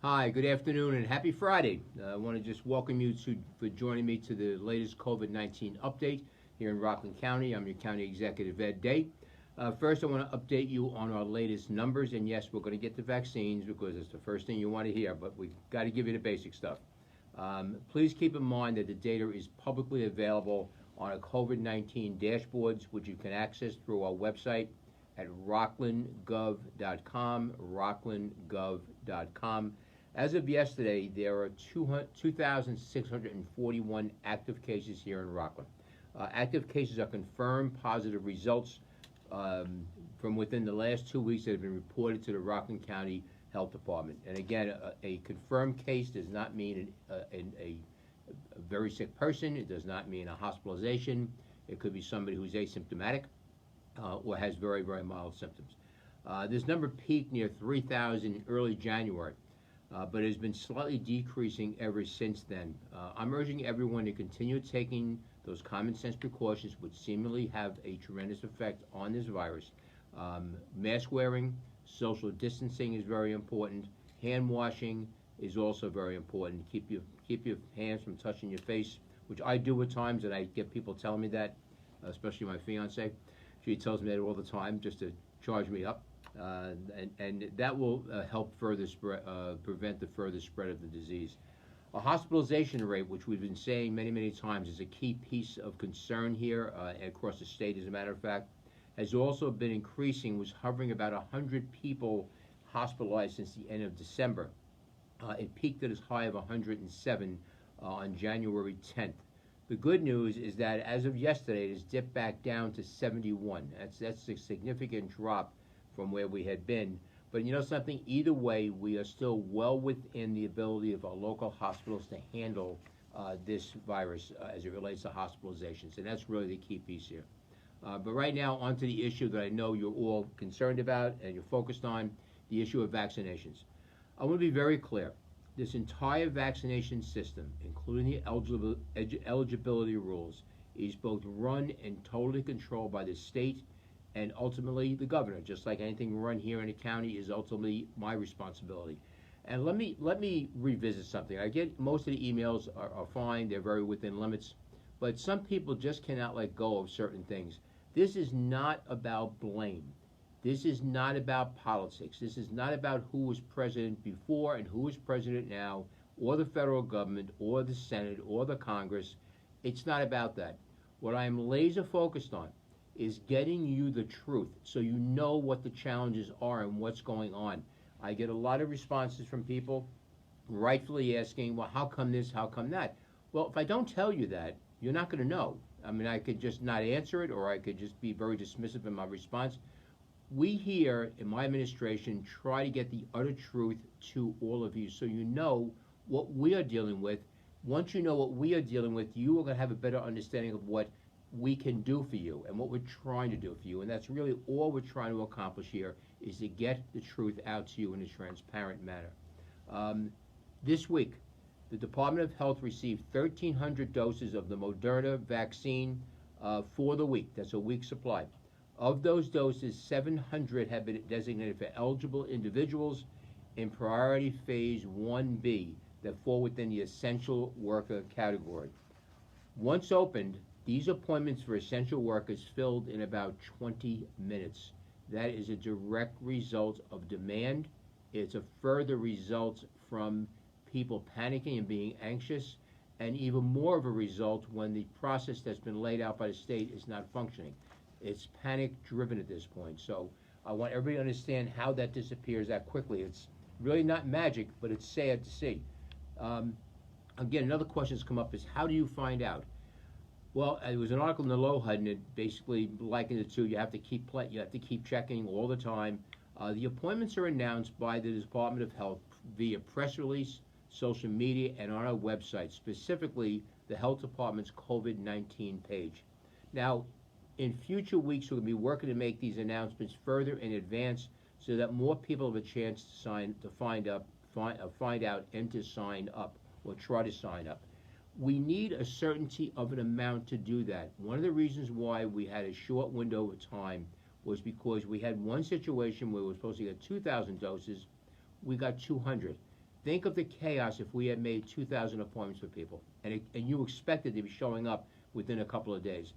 Hi, good afternoon, and happy Friday. I want to just welcome you for joining me to the latest COVID-19 update here in Rockland County. I'm your County Executive Ed Day. First, I want to update you on our latest numbers, and yes, we're going to get the vaccines because it's the first thing you want to hear, but we've got to give you the basic stuff. Please keep in mind that the data is publicly available on our COVID-19 dashboards, which you can access through our website at rocklandgov.com, rocklandgov.com. As of yesterday, there are 2,641 active cases here in Rockland. Active cases are confirmed positive results from within the last 2 weeks that have been reported to the Rockland County Health Department. And again, a confirmed case does not mean a very sick person. It does not mean a hospitalization. It could be somebody who's asymptomatic or has very, very mild symptoms. This number peaked near 3,000 in early January. But it has been slightly decreasing ever since then. I'm urging everyone to continue taking those common sense precautions which seemingly have a tremendous effect on this virus. Mask wearing, social distancing is very important. Hand washing is also very important. Keep your hands from touching your face, which I do at times, and I get people telling me that, especially my fiance. She tells me that all the time just to charge me up. And that will help further prevent the further spread of the disease. A hospitalization rate, which we've been saying many, many times, is a key piece of concern here across the state, as a matter of fact, has also been increasing, was hovering about 100 people hospitalized since the end of December. It peaked at as high of 107 on January 10th. The good news is that as of yesterday, it has dipped back down to 71. That's a significant drop from where we had been. But you know something, either way, we are still well within the ability of our local hospitals to handle this virus as it relates to hospitalizations, and that's really the key piece here. But right now, onto the issue that I know you're all concerned about and you're focused on, the issue of vaccinations. I want to be very clear. This entire vaccination system, including the eligibility rules, is both run and totally controlled by the state and ultimately the governor. Just like anything run here in the county is ultimately my responsibility. And let me revisit something. I get most of the emails are fine, they're very within limits, but some people just cannot let go of certain things. This is not about blame. This is not about politics. This is not about who was president before and who is president now, or the federal government, or the Senate, or the Congress. It's not about that. What I am laser focused on is getting you the truth so you know what the challenges are and what's going on. I get a lot of responses from people rightfully asking, well, how come this, how come that? Well, if I don't tell you that, you're not going to know. I mean, I could just not answer it, or I could just be very dismissive in my response. We here in my administration try to get the utter truth to all of you so you know what we are dealing with. Once you know what we are dealing with, you are going to have a better understanding of what we can do for you and what we're trying to do for you. And that's really all we're trying to accomplish here, is to get the truth out to you in a transparent manner. This week, the Department of Health received 1,300 doses of the Moderna vaccine for the week. That's a week's supply. Of those doses, 700 have been designated for eligible individuals in priority phase 1B that fall within the essential worker category. Once opened, these appointments for essential workers filled in about 20 minutes. That is a direct result of demand. It's a further result from people panicking and being anxious, and even more of a result when the process that's been laid out by the state is not functioning. It's panic driven at this point. So I want everybody to understand how that disappears that quickly. It's really not magic, but it's sad to see. Again, another question that's come up is, how do you find out? Well, it was an article in the Aloha, and it basically likened it to you have to keep checking all the time. The appointments are announced by the Department of Health via press release, social media, and on our website, specifically the Health Department's COVID-19 page. Now, in future weeks, we're going to be working to make these announcements further in advance so that more people have a chance to find out and to sign up or try to sign up. We need a certainty of an amount to do that. One of the reasons why we had a short window of time was because we had one situation where we were supposed to get 2,000 doses, we got 200. think of the chaos if we had made 2,000 appointments for people, and you expected to be showing up within a couple of days.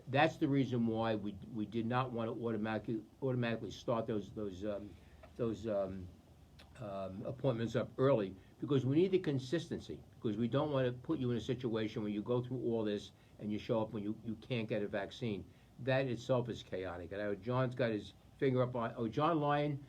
That's the reason why we did not want to automatically start those appointments up early, because we need the consistency, because we don't want to put you in a situation where you go through all this and you show up when you can't get a vaccine. That itself is chaotic. And I know John's got his finger up on, John Lyon,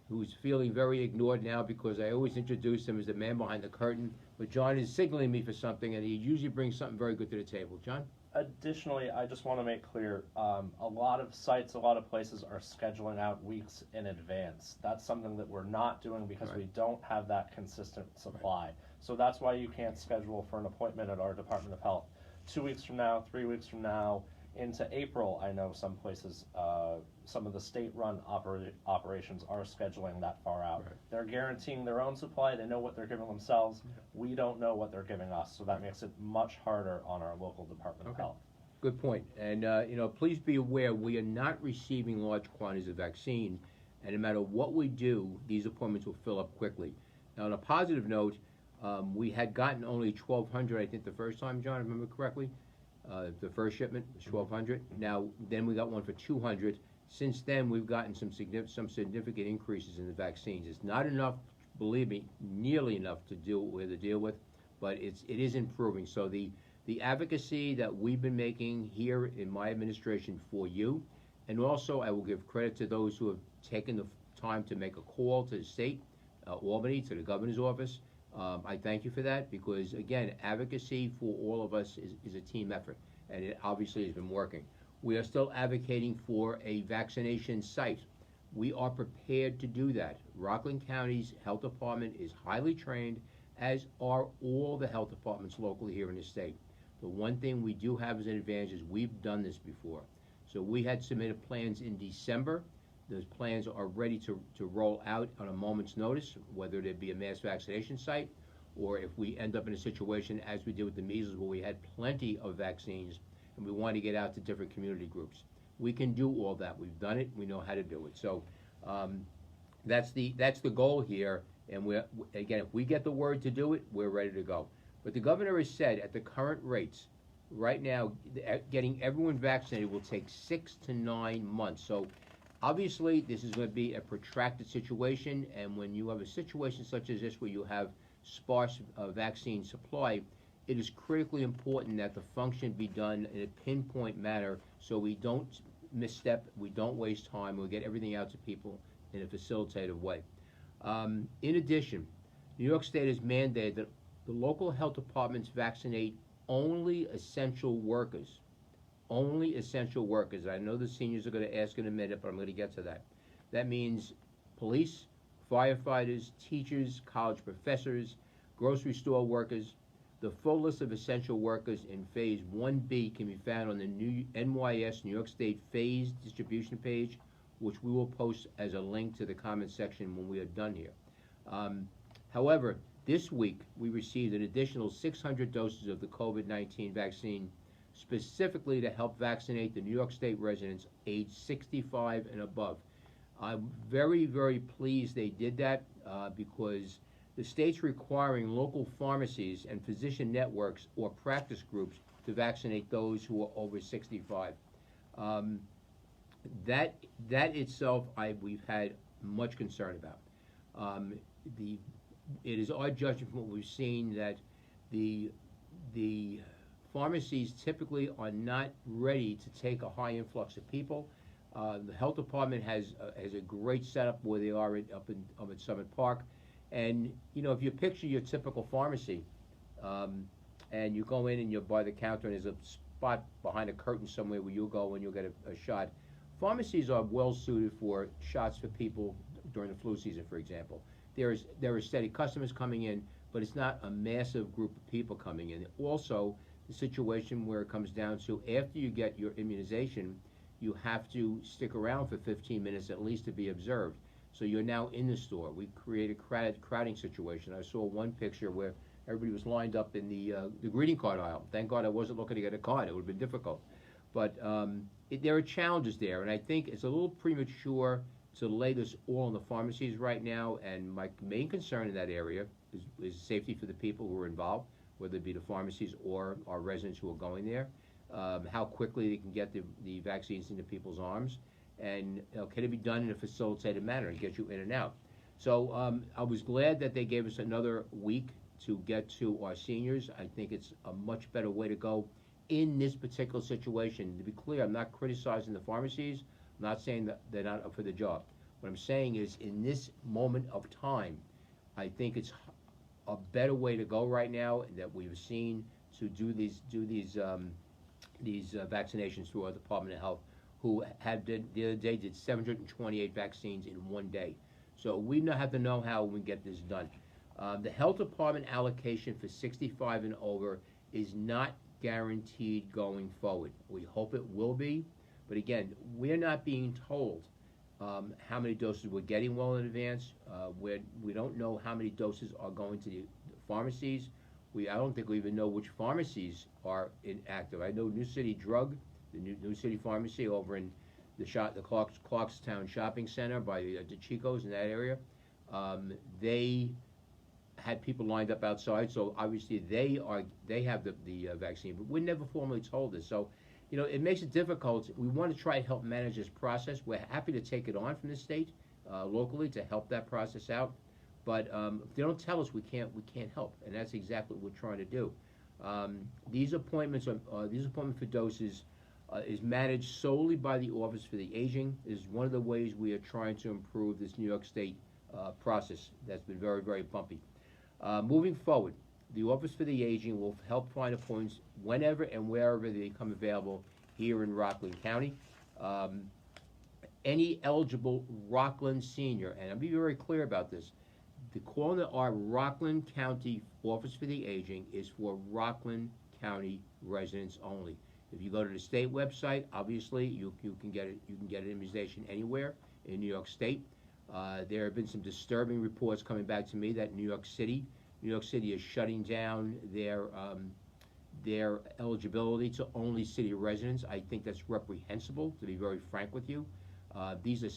who's feeling very ignored now because I always introduce him as the man behind the curtain, but John is signaling me for something, and he usually brings something very good to the table. John? Additionally, I just want to make clear, a lot of sites, a lot of places are scheduling out weeks in advance. That's something that we're not doing because we don't have that consistent supply. So that's why you can't schedule for an appointment at our Department of Health 2 weeks from now, 3 weeks from now, into April. I know some places, some of the state-run operations are scheduling that far out. They're guaranteeing their own supply. They know what they're giving themselves. We don't know what they're giving us, so that makes it much harder on our local Department of Health. Good point. And please be aware, we are not receiving large quantities of vaccine, and no matter what we do, these appointments will fill up quickly. Now, on a positive note, we had gotten only 1,200, I think, the first time, John, if I remember correctly. The first shipment was 1,200. Now, then we got one for 200. Since then, we've gotten some significant increases in the vaccines. It's not enough, believe me, nearly enough to deal with, but it is improving. So the advocacy that we've been making here in my administration for you, and also I will give credit to those who have taken the time to make a call to the state, Albany, to the governor's office. I thank you for that, because again, advocacy for all of us is a team effort, and it obviously has been working. We are still advocating for a vaccination site. We are prepared to do that. Rockland County's health department is highly trained, as are all the health departments locally here in the state. The one thing we do have as an advantage is we've done this before. So we had submitted plans in December. Those plans are ready to roll out on a moment's notice, whether it be a mass vaccination site, or if we end up in a situation as we did with the measles, where we had plenty of vaccines and we want to get out to different community groups. We can do all that. We've done it. We know how to do it. So that's the goal here. And again, if we get the word to do it, we're ready to go. But the governor has said, at the current rates, right now, getting everyone vaccinated will take 6 to 9 months. So obviously, this is going to be a protracted situation, and when you have a situation such as this where you have sparse vaccine supply, it is critically important that the function be done in a pinpoint manner so we don't misstep, we don't waste time, we get everything out to people in a facilitative way. In addition, New York State has mandated that the local health departments vaccinate only essential workers. Only essential workers. I know the seniors are going to ask in a minute, but I'm going to get to that. That means police, firefighters, teachers, college professors, grocery store workers. The full list of essential workers in Phase 1B can be found on the new NYS, New York State phase distribution page, which we will post as a link to the comment section when we are done here. However, this week we received an additional 600 doses of the COVID-19 vaccine, specifically to help vaccinate the New York State residents aged 65 and above. I'm very, very pleased they did that because the state's requiring local pharmacies and physician networks or practice groups to vaccinate those who are over 65. That itself, we've had much concern about. It is our judgment from what we've seen that the pharmacies typically are not ready to take a high influx of people. The health department has a great setup where they are up at Summit Park. And, if you picture your typical pharmacy, and you go in and you're by the counter and there's a spot behind a curtain somewhere where you'll go and you'll get a shot. Pharmacies are well suited for shots for people during the flu season, for example. There are steady customers coming in, but it's not a massive group of people coming in. Also, the situation where it comes down to after you get your immunization, you have to stick around for 15 minutes at least to be observed. So you're now in the store. We create a crowding situation. I saw one picture where everybody was lined up in the greeting card aisle. Thank God I wasn't looking to get a card. It would have been difficult. But there are challenges there, and I think it's a little premature to lay this all in the pharmacies right now, and my main concern in that area is safety for the people who are involved, whether it be the pharmacies or our residents who are going there, how quickly they can get the vaccines into people's arms, and can it be done in a facilitated manner and get you in and out. So I was glad that they gave us another week to get to our seniors. I think it's a much better way to go in this particular situation. To be clear, I'm not criticizing the pharmacies. I'm not saying that they're not up for the job. What I'm saying is, in this moment of time, I think it's a better way to go right now that we've seen to do these vaccinations through our Department of Health, who the other day did 728 vaccines in one day. So we have the know-how when we get this done. The health department allocation for 65 and over is not guaranteed going forward. We hope it will be, but again, we're not being told how many doses we're getting well in advance. We don't know how many doses are going to the pharmacies. I don't think we even know which pharmacies are inactive. I know New City Drug, the New City Pharmacy over in the Clarkstown Shopping Center by the Chico's in that area. They had people lined up outside, so obviously they have the vaccine, but we're never formally told this. So, it makes it difficult. We want to try to help manage this process. We're happy to take it on from the state locally to help that process out, but if they don't tell us, we can't help, and that's exactly what we're trying to do. These appointments for doses is managed solely by the Office for the Aging. Is one of the ways we are trying to improve this New York State process that's been very, very bumpy. Moving forward, the Office for the Aging will help find appointments whenever and wherever they become available here in Rockland County. Any eligible Rockland senior, and I'll be very clear about this, the call to our Rockland County Office for the Aging is for Rockland County residents only. If you go to the state website, obviously you can get it. You can get an immunization anywhere in New York State. There have been some disturbing reports coming back to me that New York City is shutting down their eligibility to only city residents. I think that's reprehensible, to be very frank with you. These are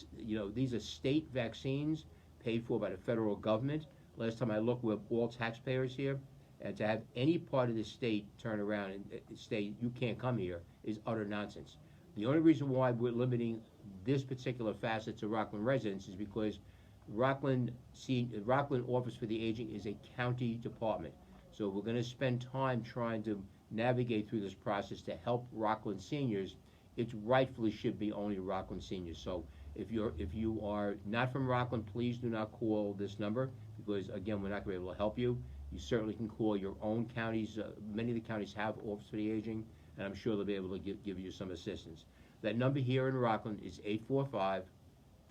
state vaccines paid for by the federal government. Last time I looked, we're all taxpayers here, and to have any part of the state turn around and say you can't come here is utter nonsense. The only reason why we're limiting this particular facet to Rockland residents is because Rockland Office for the Aging is a county department. So we're going to spend time trying to navigate through this process to help Rockland seniors. It rightfully should be only Rockland seniors. So if you are not from Rockland, please do not call this number, because again, we're not going to be able to help you. You certainly can call your own counties. Many of the counties have Office for the Aging, and I'm sure they'll be able to give you some assistance. That number here in Rockland is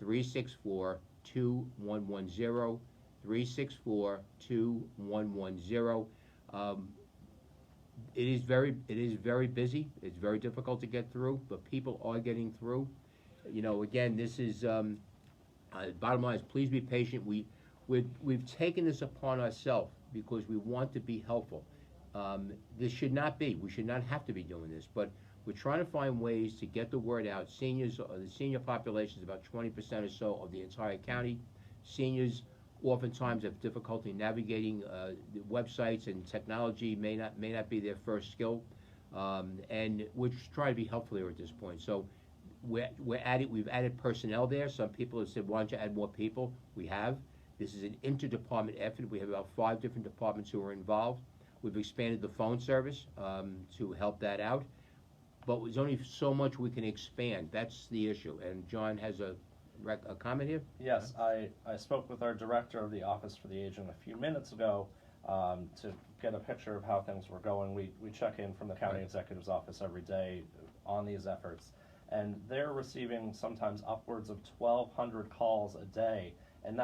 845-364-2110, 364-2110. It is very busy. It's very difficult to get through, but people are getting through. Again, this is bottom line is, please be patient. We've taken this upon ourselves because we want to be helpful. We should not have to be doing this, but we're trying to find ways to get the word out. Seniors, the senior population is about 20% or so of the entire county. Seniors oftentimes have difficulty navigating the websites, and technology may not be their first skill, and we're just trying to be helpful here at this point. So we've added personnel there. Some people have said, why don't you add more people? We have. This is an interdepartment effort. We have about 5 different departments who are involved. We've expanded the phone service to help that out, but there's only so much we can expand. That's the issue. And John has a comment here? Yes, I spoke with our director of the Office for the Aging a few minutes ago to get a picture of how things were going. We check in from the county executive's office every day on these efforts, and they're receiving sometimes upwards of 1,200 calls a day, and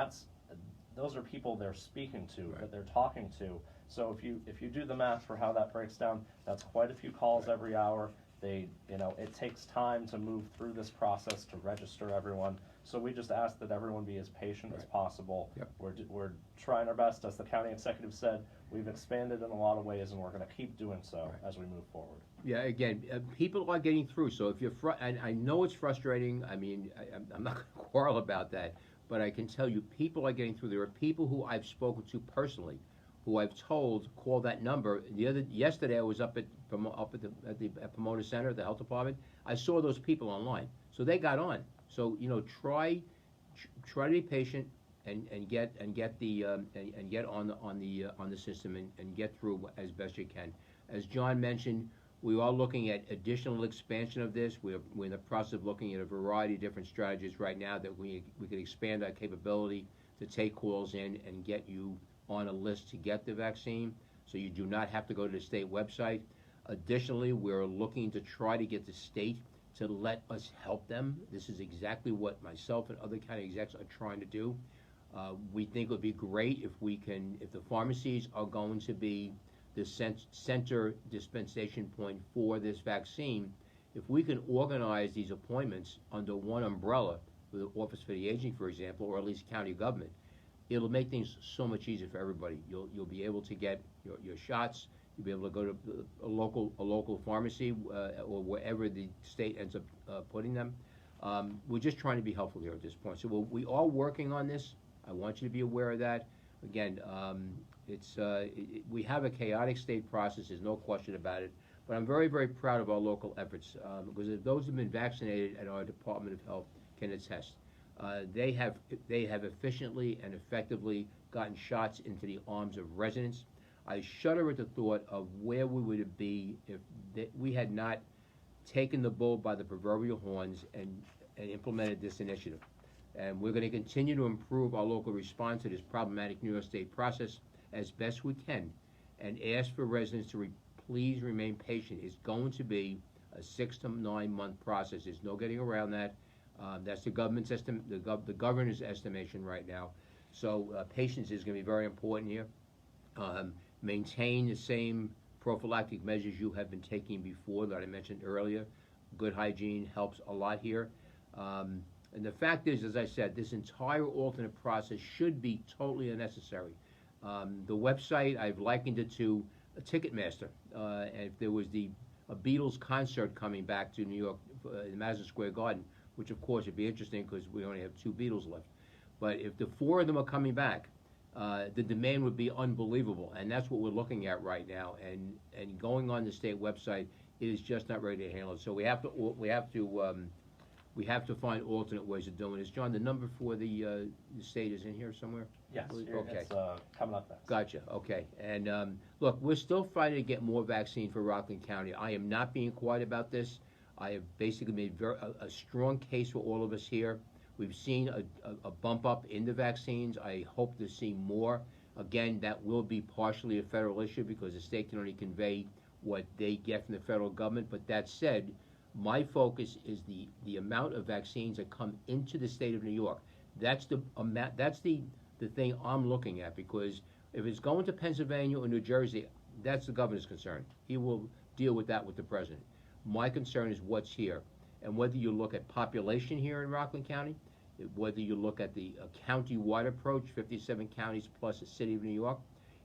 those are people they're speaking to, that they're talking to. So if you do the math for how that breaks down, that's quite a few calls every hour. It takes time to move through this process to register everyone. So we just ask that everyone be as patient as Right. possible. Yep. We're trying our best, as the county executive said. We've expanded in a lot of ways, and we're going to keep doing so Right. as we move forward. Yeah, again, people are getting through. So if you're, and I know it's frustrating. I mean, I'm not going to quarrel about that, but I can tell you, people are getting through. There are people who I've spoken to personally, who I've told call that number. Yesterday, I was up at Pomona Center, the health department. I saw those people online, so they got on. So try to be patient and get on the system and get through as best you can. As John mentioned, we are looking at additional expansion of this. We're in the process of looking at a variety of different strategies right now that we can expand our capability to take calls in and get you on a list to get the vaccine, so you do not have to go to the state website. Additionally, we're looking to try to get the state to let us help them. This is exactly what myself and other county execs are trying to do. We think it would be great if the pharmacies are going to be the center dispensation point for this vaccine, if we can organize these appointments under one umbrella, with the Office for the Aging, for example, or at least county government, it'll make things so much easier for everybody. You'll be able to get your shots. You'll be able to go to a local pharmacy or wherever the state ends up putting them. We're just trying to be helpful here at this point. So we are working on this. I want you to be aware of that. Again, we have a chaotic state process. There's no question about it. But I'm very, very proud of our local efforts because those who have been vaccinated at our Department of Health can attest. They have efficiently and effectively gotten shots into the arms of residents. I shudder at the thought of where we would be if we had not taken the bull by the proverbial horns and implemented this initiative. And we're going to continue to improve our local response to this problematic New York State process as best we can, and ask for residents to please remain patient. It's going to be a 6 to 9 month process. There's no getting around that. That's the government's the governor's estimation right now. So patience is going to be very important here. Maintain the same prophylactic measures you have been taking before that I mentioned earlier. Good hygiene helps a lot here. And the fact is, as I said, this entire alternate process should be totally unnecessary. The website, I've likened it to a Ticketmaster. And if there was a Beatles concert coming back to New York in Madison Square Garden, which of course would be interesting because we only have 2 Beatles left. But if the 4 of them are coming back, the demand would be unbelievable, and that's what we're looking at right now. And going on the state website, it is just not ready to handle it. So we have to find alternate ways of doing this. John, the number for the state is in here somewhere? Yes, okay. It's coming up next. Gotcha, okay. And look, we're still fighting to get more vaccine for Rockland County. I am not being quiet about this. I have basically made a strong case for all of us here. We've seen a bump up in the vaccines. I hope to see more. Again, that will be partially a federal issue because the state can only convey what they get from the federal government. But that said, my focus is the amount of vaccines that come into the state of New York. That's the thing I'm looking at, because if it's going to Pennsylvania or New Jersey, that's the governor's concern. He will deal with that with the president. My concern is what's here. And whether you look at population here in Rockland County, whether you look at the county-wide approach, 57 counties plus the city of New York,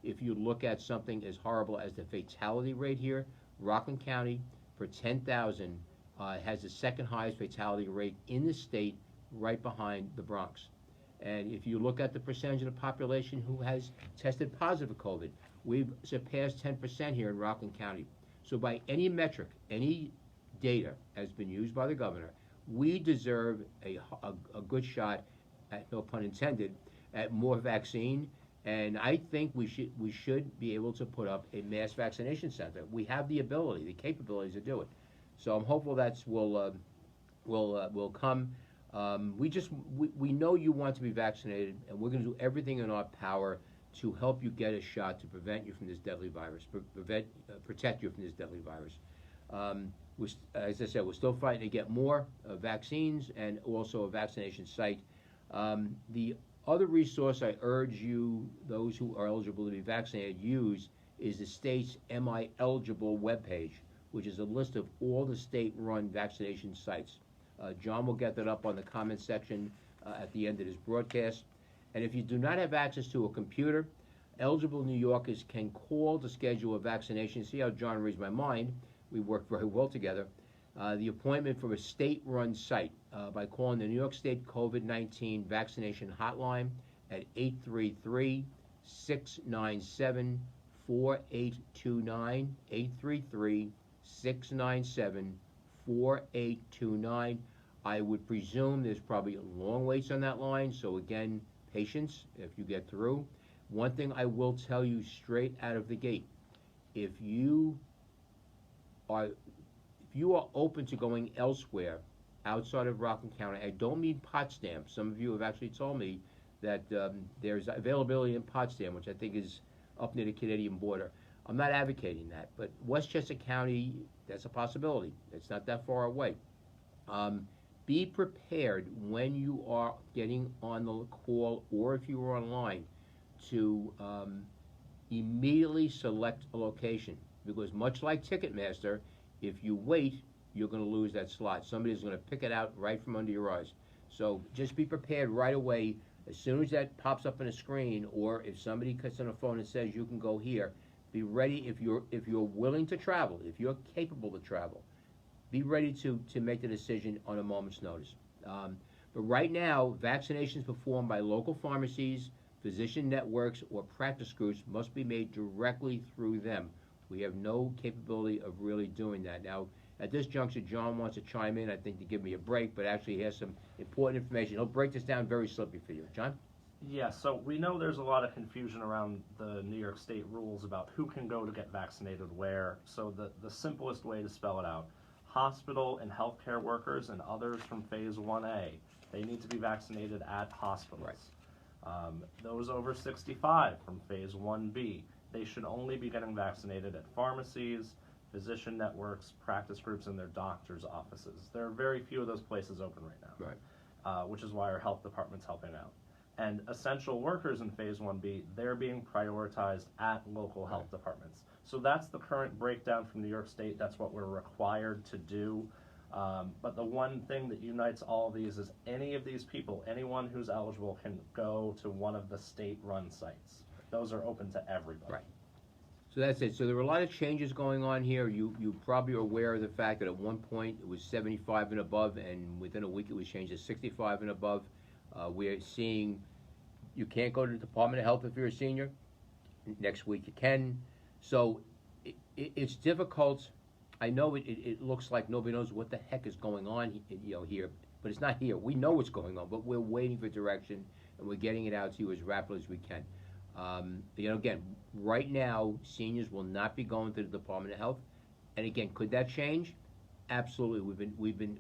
if you look at something as horrible as the fatality rate here, Rockland County, for 10,000, has the second highest fatality rate in the state, right behind the Bronx. And if you look at the percentage of the population who has tested positive for COVID, we've surpassed 10% here in Rockland County. So by any metric, any data has been used by the governor, we deserve a good shot, at, no pun intended, at more vaccine. And I think we should be able to put up a mass vaccination center. We have the ability, the capabilities to do it. So I'm hopeful that will come. We know you want to be vaccinated, and we're going to do everything in our power to help you get a shot to prevent you from this deadly virus, protect you from this deadly virus. As I said, we're still fighting to get more vaccines and also a vaccination site. The other resource I urge you, those who are eligible to be vaccinated, use is the state's MI Eligible webpage, which is a list of all the state-run vaccination sites. John will get that up on the comment section. at the end of this broadcast. And if you do not have access to a computer, eligible New Yorkers can call to schedule a vaccination. See how John reads my mind? We work very well together. The appointment from a state-run site by calling the New York State COVID-19 vaccination hotline at 833-697-4829, 833-697-4829. I would presume there's probably long waits on that line, so again, patience if you get through. One thing I will tell you straight out of the gate, if you are open to going elsewhere outside of Rockland County, I don't mean Potsdam. Some of you have actually told me that there's availability in Potsdam, which I think is up near the Canadian border. I'm not advocating that, but Westchester County, that's a possibility. It's not that far away. Be prepared when you are getting on the call, or if you are online, to immediately select a location, because much like Ticketmaster, if you wait, you're going to lose that slot. Somebody's going to pick it out right from under your eyes. So just be prepared right away. As soon as that pops up on the screen, or if somebody cuts on the phone and says you can go here, be ready. If you're willing to travel, if you're capable to travel, be ready to make the decision on a moment's notice. But right now, vaccinations performed by local pharmacies, physician networks, or practice groups must be made directly through them. We have no capability of really doing that. Now, at this juncture, John wants to chime in, I think, to give me a break, but actually he has some important information. He'll break this down very simply for you. John? Yeah, so we know there's a lot of confusion around the New York State rules about who can go to get vaccinated where. So the simplest way to spell it out, hospital and healthcare workers and others from Phase 1A, they need to be vaccinated at hospitals. Right. Those over 65 from Phase 1B, they should only be getting vaccinated at pharmacies, physician networks, practice groups, and their doctor's offices. There are very few of those places open right now, right. Which is why our health department's helping out. And essential workers in Phase 1B, they're being prioritized at local health departments. So that's the current breakdown from New York State. That's what we're required to do. But the one thing that unites all of these is any of these people, anyone who's eligible, can go to one of the state-run sites. Those are open to everybody. Right. So that's it. So there were a lot of changes going on here. You probably are aware of the fact that at one point it was 75 and above, and within a week it was changed to 65 and above. We're seeing you can't go to the Department of Health if you're a senior. Next week you can. So it's difficult. I know it looks like nobody knows what the heck is going on here, but it's not here. We know what's going on, but we're waiting for direction, and we're getting it out to you as rapidly as we can. Again, right now, seniors will not be going to the Department of Health. And again, could that change? Absolutely. We've been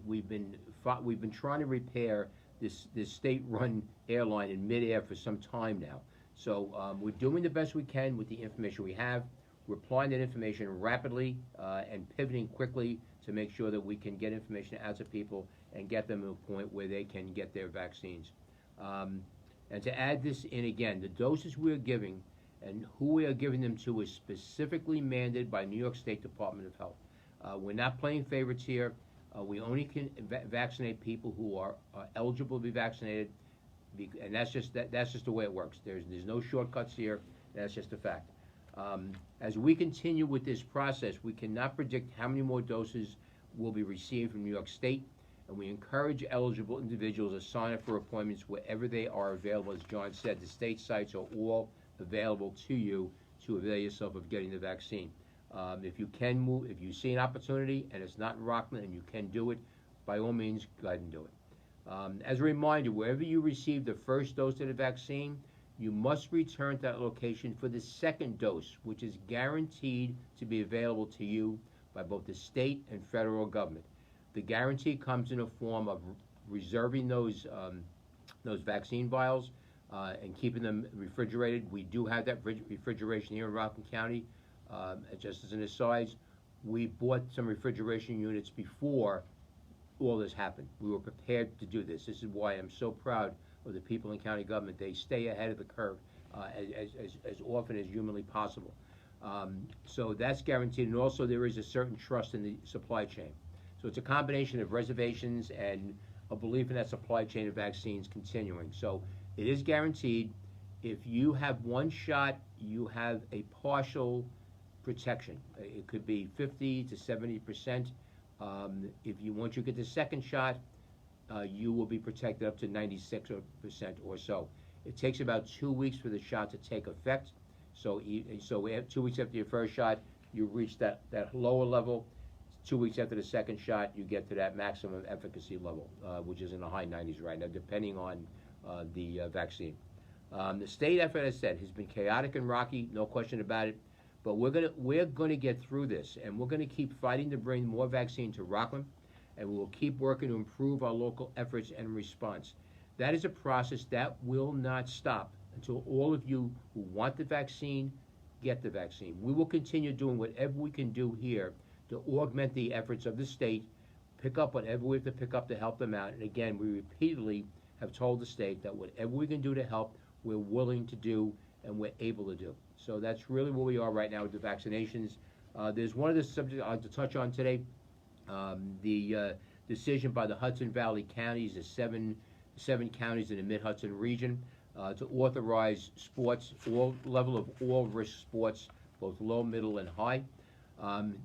trying to repair this state-run airline in midair for some time now. So we're doing the best we can with the information we have. We're applying that information rapidly and pivoting quickly to make sure that we can get information out to people and get them to a point where they can get their vaccines. And to add this in again, the doses we are giving and who we are giving them to is specifically mandated by New York State Department of Health. We're not playing favorites here. We only can vaccinate people who are eligible to be vaccinated, and that's just the way it works. There's no shortcuts here. That's just a fact. As we continue with this process, we cannot predict how many more doses will be received from New York State, and we encourage eligible individuals to sign up for appointments wherever they are available. As John said, the state sites are all available to you to avail yourself of getting the vaccine. If you can move, if you see an opportunity and it's not in Rockland and you can do it, by all means, go ahead and do it. As a reminder, wherever you receive the first dose of the vaccine, you must return to that location for the second dose, which is guaranteed to be available to you by both the state and federal government. The guarantee comes in the form of reserving those vaccine vials and keeping them refrigerated. We do have that refrigeration here in Rockland County. Just as an aside, we bought some refrigeration units before all this happened. We were prepared to do this. This is why I'm so proud of the people in county government. They stay ahead of the curve as often as humanly possible. So that's guaranteed, and also there is a certain trust in the supply chain. So it's a combination of reservations and a belief in that supply chain of vaccines continuing. So it is guaranteed. If you have one shot, you have a partial protection. It could be 50 to 70%. If you once you get the second shot, you will be protected up to 96% or so. It takes about 2 weeks for the shot to take effect. So 2 weeks after your first shot, you reach that lower level. 2 weeks after the second shot, you get to that maximum efficacy level, which is in the high 90s right now, depending on the vaccine. The state effort, as I said, has been chaotic and rocky, no question about it. But we're gonna get through this, and we're gonna keep fighting to bring more vaccine to Rockland, and we will keep working to improve our local efforts and response. That is a process that will not stop until all of you who want the vaccine get the vaccine. We will continue doing whatever we can do here to augment the efforts of the state, pick up whatever we have to pick up to help them out. And again, we repeatedly have told the state that whatever we can do to help, we're willing to do and we're able to do. So that's really where we are right now with the vaccinations. There's one of the subjects I'd like to touch on today. The decision by the Hudson Valley counties, the seven counties in the Mid-Hudson region, to authorize sports, all risk sports, both low, middle, and high.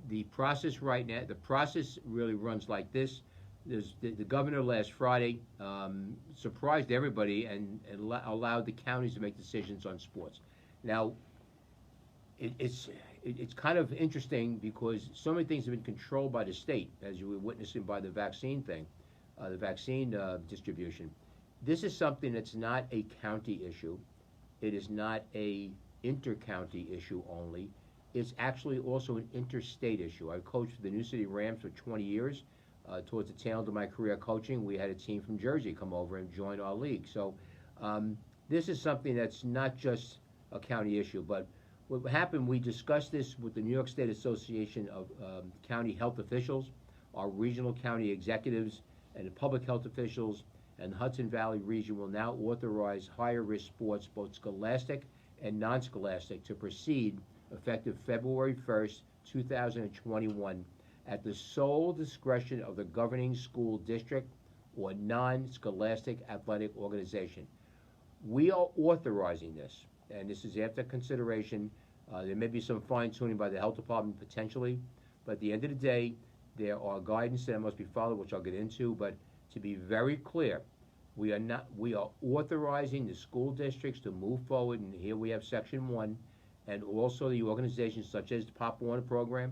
The process right now, the process really runs like this. The governor last Friday surprised everybody and allowed the counties to make decisions on sports. Now, it's kind of interesting because so many things have been controlled by the state, as you were witnessing by the vaccine thing, the vaccine distribution. This is something that's not a county issue. It is not a inter-county issue only. It's actually also an interstate issue. I coached the New City Rams for 20 years. Towards the tail end of my career coaching, we had a team from Jersey come over and join our league. So this is something that's not just a county issue. But what happened, we discussed this with the New York State Association of County Health Officials, our regional county executives, and the public health officials, and the Hudson Valley region will now authorize higher risk sports, both scholastic and non-scholastic, to proceed effective February 1st, 2021, at the sole discretion of the governing school district or non-scholastic athletic organization. We are authorizing this, and this is after consideration. There may be some fine-tuning by the health department potentially, but at the end of the day, there are guidance that must be followed, which I'll get into. But to be very clear, we are authorizing the school districts to move forward, and here we have Section 1, and also the organizations such as the Pop Warner program,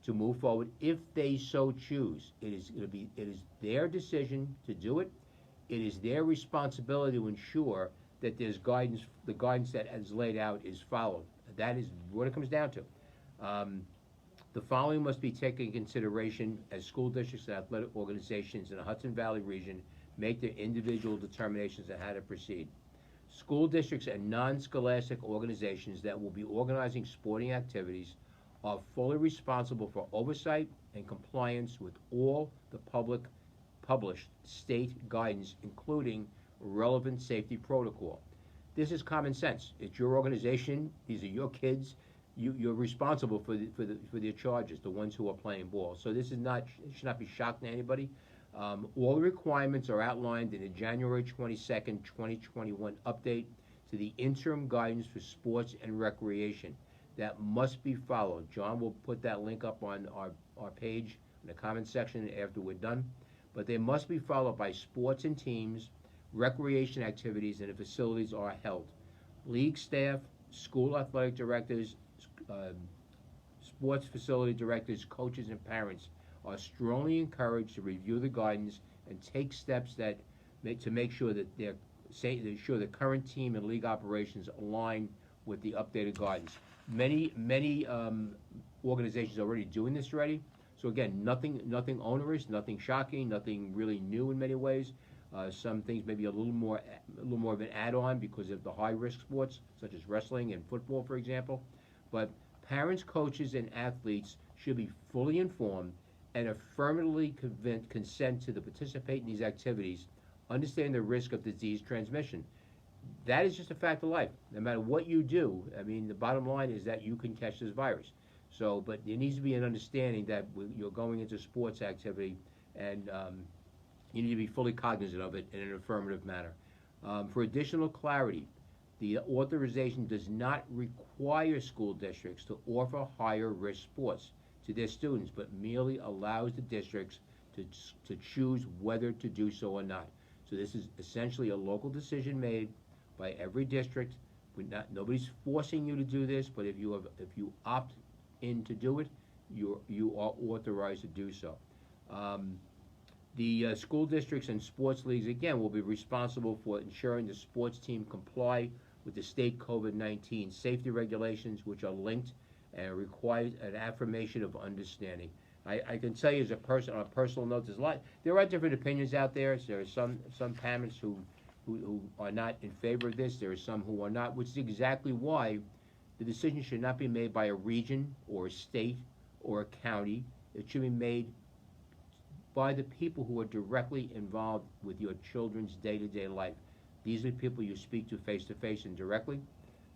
to move forward if they so choose. It is their decision to do it. It is their responsibility to ensure that there's guidance, the guidance that is laid out is followed. That is what it comes down to. The following must be taken into consideration as school districts and athletic organizations in the Hudson Valley region make their individual determinations on how to proceed. School districts and non-scholastic organizations that will be organizing sporting activities are fully responsible for oversight and compliance with all the published state guidance, including relevant safety protocol. This is common sense. It's your organization. These are your kids. You're responsible for their charges, the ones who are playing ball. So this is not, it should not be shocking to anybody. All the requirements are outlined in the January 22nd, 2021 update to the interim guidance for sports and recreation that must be followed. John will put that link up on our page in the comment section after we're done. But they must be followed by sports and teams, recreation activities, and the facilities are held. League staff, school athletic directors, sports facility directors, coaches, and parents are strongly encouraged to review the guidance and take steps to make sure that the current team and league operations align with the updated guidance. Many organizations are already doing this already. So again, nothing onerous, nothing shocking, nothing really new in many ways. Some things maybe a little more of an add-on because of the high-risk sports, such as wrestling and football, for example. But parents, coaches, and athletes should be fully informed and affirmatively consent to participate in these activities, understanding the risk of disease transmission. That is just a fact of life. No matter what you do, I mean, the bottom line is that you can catch this virus. So, but there needs to be an understanding that you're going into sports activity, and you need to be fully cognizant of it in an affirmative manner. For additional clarity, the authorization does not require school districts to offer higher risk sports to their students, but merely allows the districts to choose whether to do so or not. So this is essentially a local decision made by every district. Nobody's forcing you to do this, but if you opt in to do it, you are authorized to do so. The school districts and sports leagues, again, will be responsible for ensuring the sports team comply with the state COVID-19 safety regulations, which are linked and require an affirmation of understanding. I can tell you as a person, on a personal note, there are different opinions out there. There are some parents who are not in favor of this. There are some who are not, which is exactly why the decision should not be made by a region or a state or a county. It should be made by the people who are directly involved with your children's day-to-day life. These are the people you speak to face and directly.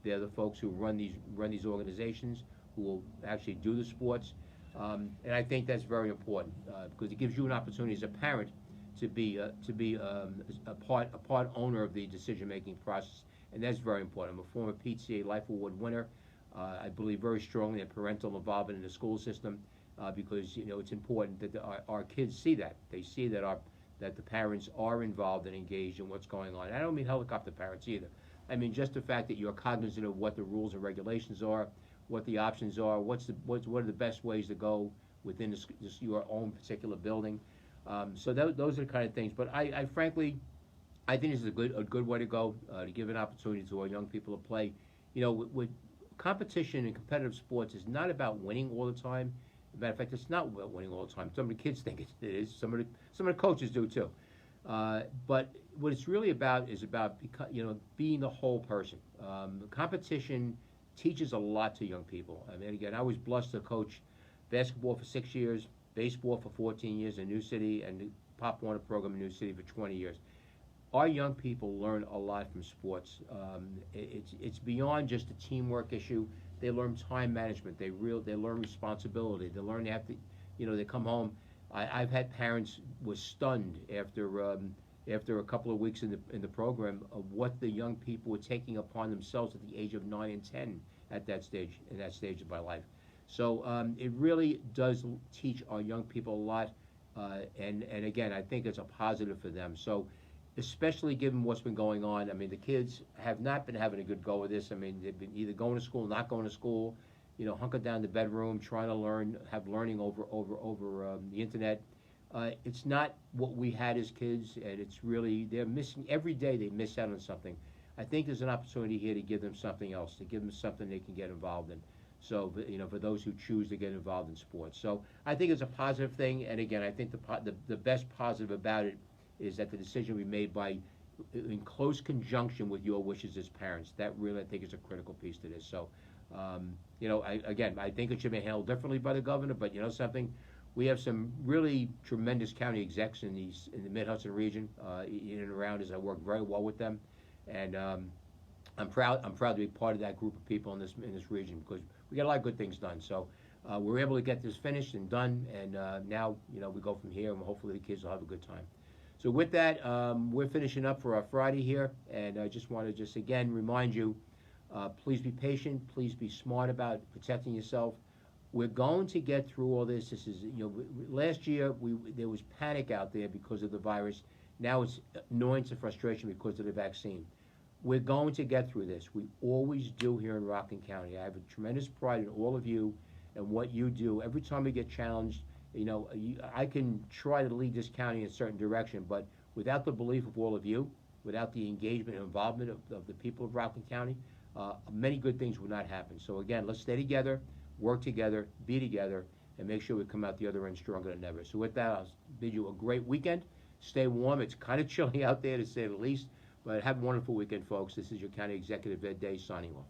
They're the folks who run these organizations, who will actually do the sports. And I think that's very important because it gives you an opportunity as a parent to be a part owner of the decision-making process, and that's very important. I'm a former PTA Life Award winner. I believe very strongly in parental involvement in the school system because it's important that our kids see that. They see that the parents are involved and engaged in what's going on. I don't mean helicopter parents either. I mean just the fact that you're cognizant of what the rules and regulations are, what the options are, what are the best ways to go within your own particular building. So those are the kind of things. But I frankly, I think this is a good way to go to give an opportunity to our young people to play. With competition in competitive sports is not about winning all the time. As a matter of fact, it's not about winning all the time. Some of the kids think it is. Some of the coaches do too. But what it's really about is about being the whole person. Competition teaches a lot to young people. I mean, again, I was blessed to coach basketball for 6 years, baseball for 14 years in New City, and the Pop Warner program in New City for 20 years. Our young people learn a lot from sports. It's beyond just a teamwork issue. They learn time management. They learn responsibility. They learn they come home. I've had parents were stunned after a couple of weeks in the program of what the young people were taking upon themselves at the age of 9 and 10 in that stage of my life. So it really does teach our young people a lot, and again, I think it's a positive for them. So, especially given what's been going on, I mean, the kids have not been having a good go with this. I mean, they've been either going to school, not going to school, hunkered down in the bedroom, trying to learning over the internet. It's not what we had as kids, and it's really, they're missing, every day they miss out on something. I think there's an opportunity here to give them something else, to give them something they can get involved in. So, for those who choose to get involved in sports. So I think it's a positive thing, and again, I think the best positive about it is that the decision will be made in close conjunction with your wishes as parents. That really, I think, is a critical piece to this. So, I think it should be handled differently by the governor, but something, we have some really tremendous county execs in the Mid-Hudson region, in and around us. I work very well with them, and I'm proud to be part of that group of people in this region because we get a lot of good things done. So we're able to get this finished and done, and now we go from here, and hopefully the kids will have a good time. So with that, we're finishing up for our Friday here, and I just want to again remind you, please be patient, please be smart about protecting yourself. We're going to get through all this. This is, last year there was panic out there because of the virus. Now it's annoyance and frustration because of the vaccine. We're going to get through this. We always do here in Rockland County. I have a tremendous pride in all of you and what you do. Every time we get challenged, I can try to lead this county in a certain direction, but without the belief of all of you, without the engagement and involvement of the people of Rockland County, many good things would not happen. So again, let's stay together, work together, be together, and make sure we come out the other end stronger than ever. So with that, I'll bid you a great weekend. Stay warm. It's kind of chilly out there, to say the least, but have a wonderful weekend, folks. This is your County Executive Ed Day signing off.